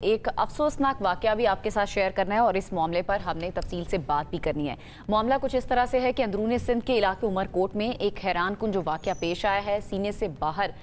एक अफसोसनाक वाकया भी आपके साथ शेयर करना है और इस मामले पर हमने तफसील से बात भी करनी है। मामला कुछ इस तरह से है कि अंदरूनी सिंध के इलाके उमरकोट में एक हैरानकुन जो वाकया पेश आया है। सीने से बाहर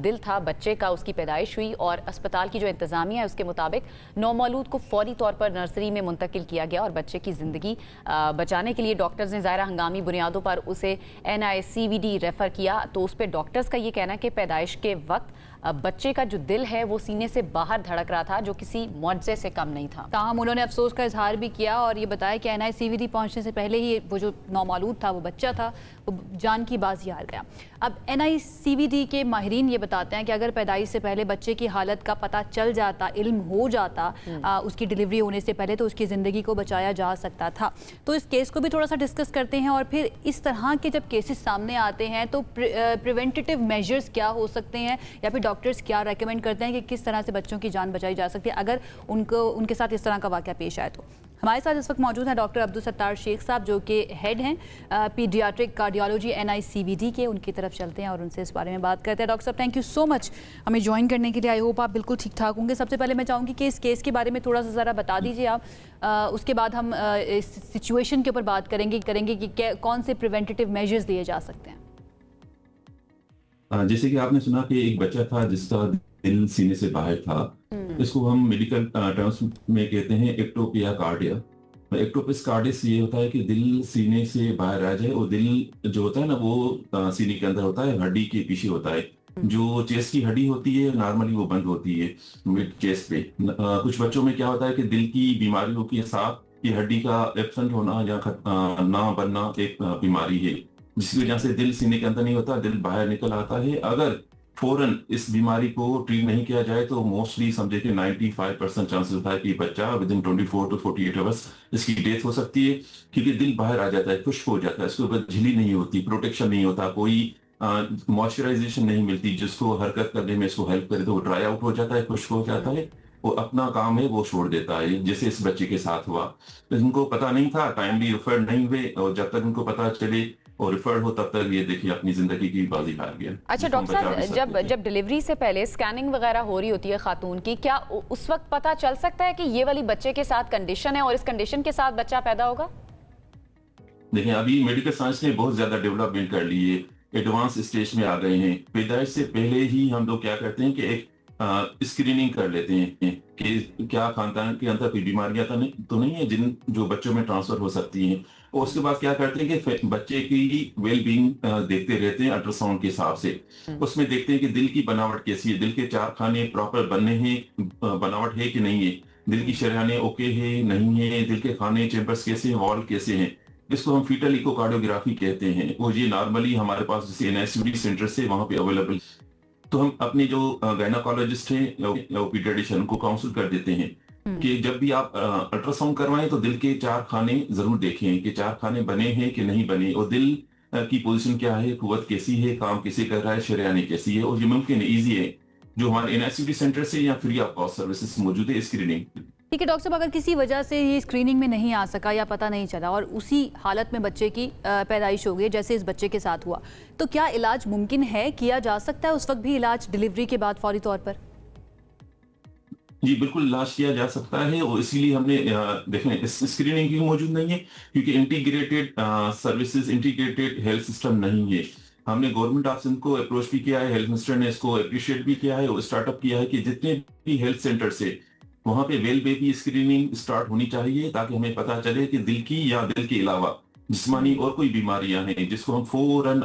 दिल था बच्चे का, उसकी पैदाइश हुई और अस्पताल की जो इंतजामिया है उसके मुताबिक नौमौलूद को फौरी तौर पर नर्सरी में मुंतकिल किया गया और बच्चे की ज़िंदगी बचाने के लिए डॉक्टर्स ने ज़ाहिर हंगामी बुनियादों पर उसे NICVD रेफ़र किया। तो उस पर डॉक्टर्स का ये कहना है कि पैदाइश के वक्त बच्चे का जो दिल है वो सीने से बाहर धड़क रहा था, जो किसी मुआवजे से कम नहीं था। ताहम उन्होंने अफसोस का इजहार भी किया और ये बताया कि NICVD पहुंचने से पहले ही वो जो नौमालूद था, वो बच्चा था, वो जान की बाजी हार गया। अब NICVD के माहिरीन ये बताते हैं कि अगर पैदाइश से पहले बच्चे की हालत का पता चल जाता, इल्म हो जाता उसकी डिलीवरी होने से पहले, तो उसकी ज़िंदगी को बचाया जा सकता था। तो इस केस को भी थोड़ा सा डिस्कस करते हैं और फिर इस तरह के जब केसेस सामने आते हैं तो प्रिवेंटिव मेजर्स क्या हो सकते हैं या फिर डॉक्टर्स क्या रेकमेंड करते हैं कि किस तरह से बच्चों की जान बचाई जा सकती है अगर उनके साथ इस तरह का वाक़या पेश आए। तो हमारे साथ इस वक्त मौजूद हैं डॉक्टर अब्दुल सत्तार शेख साहब, जो कि हेड हैं पीडियाट्रिक कार्डियोलॉजी NICVD के। उनकी तरफ चलते हैं और उनसे इस बारे में बात करते हैं। डॉक्टर साहब, थैंक यू सो मच हमें ज्वाइन करने के लिए। आई होप आप बिल्कुल ठीक ठाक होंगे। सबसे पहले मैं चाहूँगी कि इस केस के बारे में थोड़ा सा ज़रा बता दीजिए आप। उसके बाद हम इस सिचुएशन के ऊपर बात करेंगे कि कौन से प्रिवेंटिव मेजर्स दिए जा सकते हैं। जैसे कि आपने सुना कि एक बच्चा था जिसका दिल सीने से बाहर था। इसको हम मेडिकल टर्म्स में कहते हैं एक्टोपिया कार्डिया। एक्टोपिस कार्डियस ये होता है कि दिल सीने से बाहर आ जाए, और दिल जो होता है ना वो सीने के अंदर होता है, हड्डी के पीछे होता है। जो चेस्ट की हड्डी होती है नॉर्मली वो बंद होती है मिड चेस्ट पे। कुछ बच्चों में क्या होता है कि दिल की बीमारियों के साथ ये हड्डी का एब्सेंट होना या ना बनना एक बीमारी है, जिसकी वजह से दिल सीने के अंदर नहीं होता, दिल बाहर निकल आता है। अगर फौरन इस बीमारी को ट्रीट नहीं किया जाए तो मोस्टली समझे कि 95% चांसेस होता है कि बच्चा विद इन 24 to 48 आवर्स इसकी डेथ हो सकती है, क्योंकि दिल बाहर आ जाता है, खुश्क हो जाता है, इसके ऊपर झिल्ली नहीं होती, प्रोटेक्शन नहीं होता, कोई मॉइस्चराइजेशन नहीं मिलती जिसको हरकत करने में इसको हेल्प करे, तो वो ड्राई आउट हो जाता है, खुश्क हो जाता है, वो अपना काम है वो छोड़ देता है, जैसे इस बच्चे के साथ हुआ। इनको पता नहीं था, टाइमली रेफर नहीं हुए, और जब तक इनको पता चले और रिफर्ड हो तब तक ये देखिए अपनी जिंदगी की बाजी हार गया। अच्छा डॉक्टर साहब, जब डिलीवरी से पहले स्कैनिंग वगैरह हो रही होती है खातून की, क्या उस वक्त पता चल सकता है कि ये वाली बच्चे के साथ कंडीशन है और इस कंडीशन के साथ बच्चा पैदा होगा? देखिए, अभी मेडिकल साइंस ने बहुत ज्यादा डेवलपमेंट कर ली है, एडवांस स्टेज में आ गए हैं। पैदाइश से पहले ही हम लोग क्या करते हैं कि एक स्क्रीनिंग कर लेते हैं कि क्या खानदान के अंदर कोई बीमारियां तो नहीं है जो बच्चों में ट्रांसफर हो सकती हैं। और उसके बाद क्या करते हैं कि बच्चे की वेल बीइंग देखते रहते हैं अल्ट्रासाउंड के हिसाब से। उसमें देखते हैं कि दिल की बनावट कैसी है, दिल के चार खाने प्रॉपर बनने हैं, बनावट है कि नहीं है, दिल की शरीयाने ओके है नहीं है, दिल के खाने चेम्बर्स कैसे हैं, वॉल कैसे हैं। इसको हम फीटल इकोकार्डियोग्राफी कहते हैं। वो ये नॉर्मली हमारे पास जैसे NICVD सेंटर से वहां पे अवेलेबल, तो हम अपने जो गायनाकोलॉजिस्ट हैं पीडियाट्रिशियन को काउंसिल कर देते हैं कि जब भी आप अल्ट्रासाउंड करवाएं तो दिल के चार खाने जरूर देखें कि चार खाने बने हैं कि नहीं बने, और दिल की पोजीशन क्या है, कुव्वत कैसी है, काम कैसे कर रहा है, शरेयानी कैसी है। और ये मुमकिन है, ईजी है, जो हमारे NICVD सेंटर से या फ्री ऑफ कॉस्ट सर्विसेज मौजूद है स्क्रीनिंग। ठीक है डॉक्टर साहब, अगर किसी वजह से ये स्क्रीनिंग में नहीं आ सका या पता नहीं चला और उसी हालत में बच्चे की पैदाइश हो गई जैसे इस बच्चे के साथ हुआ, तो क्या इलाज मुमकिन है, किया जा सकता है उस वक्त भी इलाज डिलीवरी के बाद फौरी तौर पर? जी बिल्कुल, इलाज किया जा सकता है, और इसीलिए हमने देखें स्क्रीनिंग की मौजूद नहीं है, क्योंकि integrated services, integrated health system नहीं है। हमने गवर्नमेंट ऑफ सिंध को अप्रोच भी किया है, हेल्थ मिनिस्टर ने इसको अप्रिशिएट भी किया है और स्टार्टअप किया है कि जितने भी हेल्थ सेंटर से वहां पे वेल बेबी स्क्रीनिंग स्टार्ट होनी चाहिए, ताकि हमें पता चले कि दिल की या दिल के अलावा जिस्मानी और कोई बीमारियां हैं जिसको हम फौरन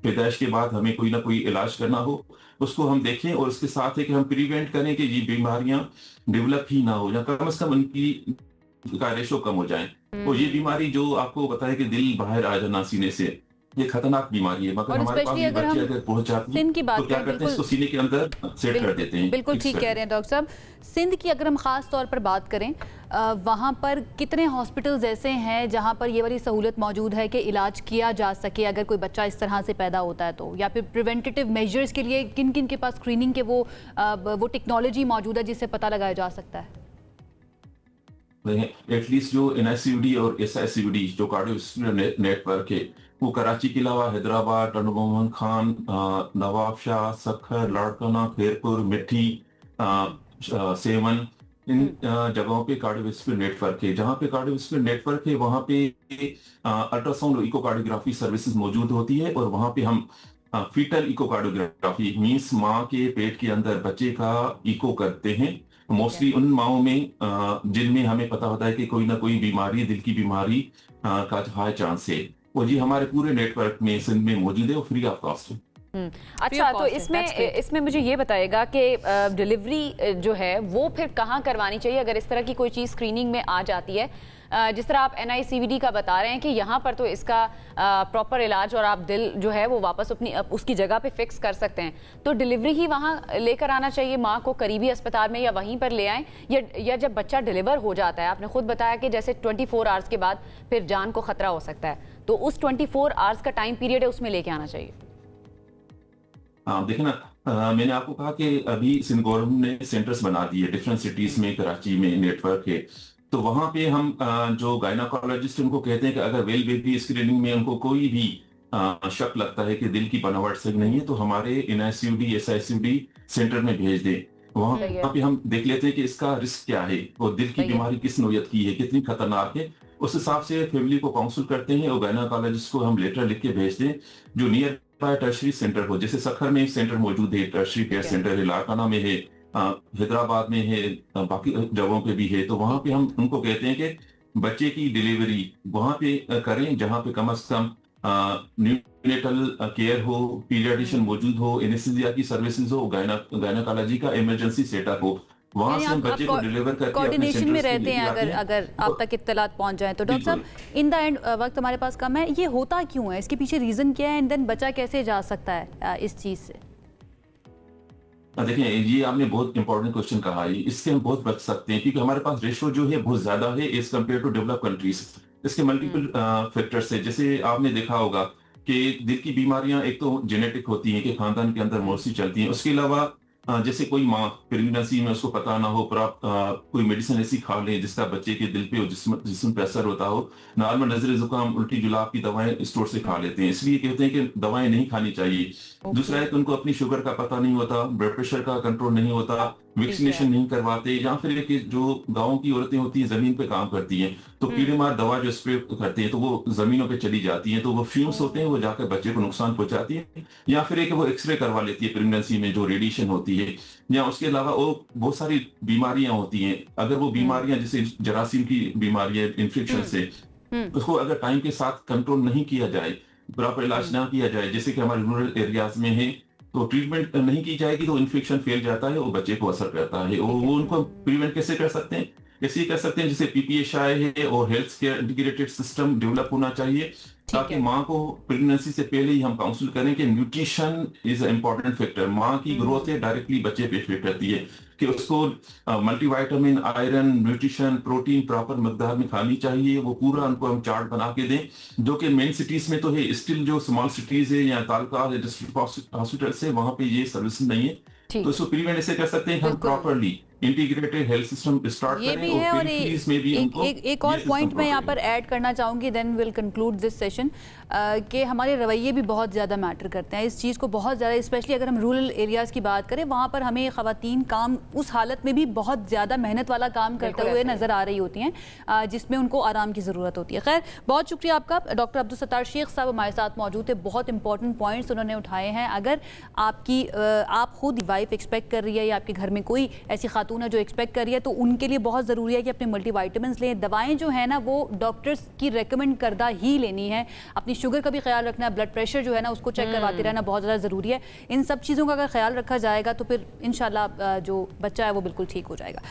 पैदाइश के बाद हमें कोई ना कोई इलाज करना हो, उसको हम देखें, और उसके साथ है कि हम प्रिवेंट करें कि ये बीमारियां डेवलप ही ना हो, या कम से कम उनकी का रेशो कम हो जाए। और ये बीमारी जो आपको बताया कि दिल बाहर आ जाना सीने से, ये खतरनाक बीमारी है, मगर हमारे पास ये बच्चे अगर पहुंच जाती है तो क्या करते हैं, इसको सीने के अंदर सेट कर देते हैं। बिल्कुल ठीक कह रहे हैं डॉक्टर साहब। सिंध की अगर हम खास तौर पर बात करें, वहाँ पर कितने हॉस्पिटल्स ऐसे हैं जहाँ पर ये वाली सहूलत मौजूद है कि इलाज किया जा सके अगर कोई बच्चा इस तरह से पैदा होता है तो, या फिर प्रिवेंटिव मेजर्स के लिए किन किन के पास स्क्रीनिंग के वो टेक्नोलॉजी मौजूद है जिससे पता लगाया जा सकता है? एटलीस्ट जो NICVD और SICVD जो कार्डियो नेटवर्क है, वो कराची के अलावा हैदराबाद, टनमोहन खान, नवाब शाह, सखर, लाड़काना, खैरपुर, मिठी, सेवन, इन जगहों पे कार्डियोवैस्कुलर नेटवर्क है। जहाँ पे कार्डियोवैस्कुलर नेटवर्क है वहाँ पे अल्ट्रासाउंड और इकोकार्डियोग्राफी सर्विसेज मौजूद होती है, और वहाँ पे हम फीटल इकोकार्डियोग्राफी मींस माँ के पेट के अंदर बच्चे का इको करते हैं। मोस्टली उन माओं में जिनमें हमें पता होता है कि कोई ना कोई बीमारी, दिल की बीमारी का हाई चांस है, वो जी हमारे पूरे नेटवर्क में सिंध में मौजूद है, वो फ्री ऑफ कॉस्ट है। अच्छा, तो इसमें मुझे ये बताएगा कि डिलीवरी जो है वो फिर कहाँ करवानी चाहिए अगर इस तरह की कोई चीज़ स्क्रीनिंग में आ जाती है? जिस तरह आप NICVD का बता रहे हैं कि यहाँ पर तो इसका प्रॉपर इलाज और आप दिल जो है वो वापस अपनी उसकी जगह पे फिक्स कर सकते हैं, तो डिलीवरी ही वहाँ लेकर आना चाहिए माँ को करीबी अस्पताल में, या वहीं पर ले आएँ, या जब बच्चा डिलीवर हो जाता है, आपने खुद बताया कि जैसे 24 आवर्स के बाद फिर जान को खतरा हो सकता है, तो उस 24 आवर्स का टाइम पीरियड है उसमें लेके आना चाहिए? देखिए ना, मैंने आपको कहा कि अभी सिंध गवर्नमेंट ने सेंटर्स बना दिए डिफरेंट सिटीज में, कराची में नेटवर्क है, तो वहां पे हम जो गायनाकोलॉजिस्ट उनको कहते हैं कि अगर वेल बेबी स्क्रीनिंग में उनको कोई भी शक लगता है कि दिल की बनावट सही नहीं है, तो हमारे NICVD SICVD सेंटर में भेज दें। वहां पे हम देख लेते हैं कि इसका रिस्क क्या है, वो दिल की बीमारी किस नौयत की है, कितनी खतरनाक है, उस हिसाब से फैमिली को काउंसिल करते हैं, और गायनाकोलॉजिस्ट को हम लेटर लिख के भेजते हैं जो नियर बाय टर्शरी सेंटर हो। जैसे सखर में एक सेंटर मौजूद है, टर्शरी केयर सेंटर है, लाड़काना में है, हैदराबाद में है, बाकी जगहों पे भी है, तो वहां पे हम उनको कहते हैं कि बच्चे की डिलीवरी वहां पे करें जहां पे कम से कम न्यूनेटल केयर हो, पीडियाट्रिशियन मौजूद हो, एनेस्थीसिया की सर्विसेज हो, गायनाकोलॉजी का इमरजेंसी सेटअप हो, वहां से हम बच्चे को डिलीवर करके कोऑर्डिनेशन में रहते हैं। अगर आप तक इत्तलात पहुंच जाए तो डॉक्टर साहब, इन द एंड वक्त हमारे पास कम है, ये होता क्यों है, इसके पीछे रीजन क्या है, एंड देन बच्चा कैसे जा सकता है इस चीज से? देखिए, ये आपने बहुत इंपॉर्टेंट क्वेश्चन कहा है, इससे हम बहुत बच सकते हैं क्योंकि हमारे पास रेशो जो है बहुत ज्यादा है as compare to develop countries. इसके मल्टीपल फैक्टर्स है, जैसे आपने देखा होगा कि दिल की बीमारियां एक तो जेनेटिक होती हैं कि खानदान के अंदर मोस्टली चलती हैं, उसके अलावा जैसे कोई माँ प्रेगनेंसी में उसको पता ना हो पर आप कोई मेडिसिन ऐसी खा लें जिसका बच्चे के दिल पे और जिस्म पे असर होता हो, नॉर्मल नजर जुकाम उल्टी जुलाब की दवाएं स्टोर से खा लेते हैं, इसलिए कहते हैं कि दवाएं नहीं खानी चाहिए। दूसरा है कि उनको अपनी शुगर का पता नहीं होता, ब्लड प्रेशर का कंट्रोल नहीं होता, वैक्सीनेशन नहीं करवाते, या फिर कि जो गाँव की औरतें होती हैं जमीन पे काम करती हैं तो कीड़े मार दवा जो स्प्रे करते हैं तो वो जमीनों पे चली जाती है, तो वो फ्यूम्स होते हैं, वो जाकर बच्चे को नुकसान पहुंचाती है। या फिर एक वो एक्सरे करवा लेती है प्रेगनेंसी में जो रेडिएशन होती है, या उसके अलावा वो बहुत सारी बीमारियां होती हैं। अगर वो बीमारियां जैसे जरासीम की बीमारी है, इन्फेक्शन से, उसको अगर टाइम के साथ कंट्रोल नहीं किया जाए, प्रॉपर इलाज ना किया जाए, जैसे कि हमारे रूरल एरियाज में है, तो ट्रीटमेंट नहीं की जाएगी तो इन्फेक्शन फैल जाता है, वो बच्चे को असर करता है। वो उनको प्रिवेंट कैसे कर सकते हैं? ऐसे ही कर सकते हैं जैसे PPHI है, और health care integrated system develop होना चाहिए ताकि माँ को प्रेगनेंसी से पहले ही हम काउंसिल करें कि न्यूट्रिशन इज इंपॉर्टेंट फैक्टर। माँ की ग्रोथ है डायरेक्टली बच्चे पे इफेक्ट करती है कि उसको multivitamin, iron, nutrition, protein proper मिकदार में खानी चाहिए। वो पूरा उनको हम चार्ट बना के दें, जो कि मेन सिटीज में तो है, स्टिल जो स्मॉल सिटीज है या तालका डिस्ट्रिक्ट हॉस्पिटल से वहां पे ये सर्विस नहीं है, तो इसको प्रिवेंट ऐसे कर सकते हैं हम properly integrated health system start ये करें। भी है, और एक और पॉइंट मैं यहाँ पर ऐड करना चाहूँगी, then will conclude this session, कि हमारे रवैये भी बहुत ज़्यादा मैटर करते हैं इस चीज़ को बहुत ज़्यादा, स्पेशली अगर हम रूरल एरियाज़ की बात करें, वहाँ पर हमें ख़वातीन काम उस हालत में भी बहुत ज़्यादा मेहनत वाला काम करते हुए नज़र आ रही होती हैं जिसमें उनको आराम की ज़रूरत होती है। खैर, बहुत शुक्रिया आपका। डॉक्टर अब्दुल सत्तार शेख साहब हमारे साथ मौजूद थे, बहुत इंपॉर्टेंट पॉइंट्स उन्होंने उठाए हैं। अगर आप खुद वाइफ एक्सपेक्ट कर रही है या आपके घर में कोई ऐसी खातून है जो एक्सपेक्ट कर रही है, तो उनके लिए बहुत ज़रूरी है कि अपने मल्टीविटामिन्स लें। दवाएं जो है ना वो डॉक्टर्स की रेकमेंड करदा ही लेनी है। अपनी शुगर का भी ख्याल रखना है, ब्लड प्रेशर जो है ना उसको चेक करवाते रहना बहुत ज़्यादा ज़रूरी है। इन सब चीज़ों का अगर ख्याल रखा जाएगा तो फिर इंशाल्लाह जो बच्चा है वो बिल्कुल ठीक हो जाएगा।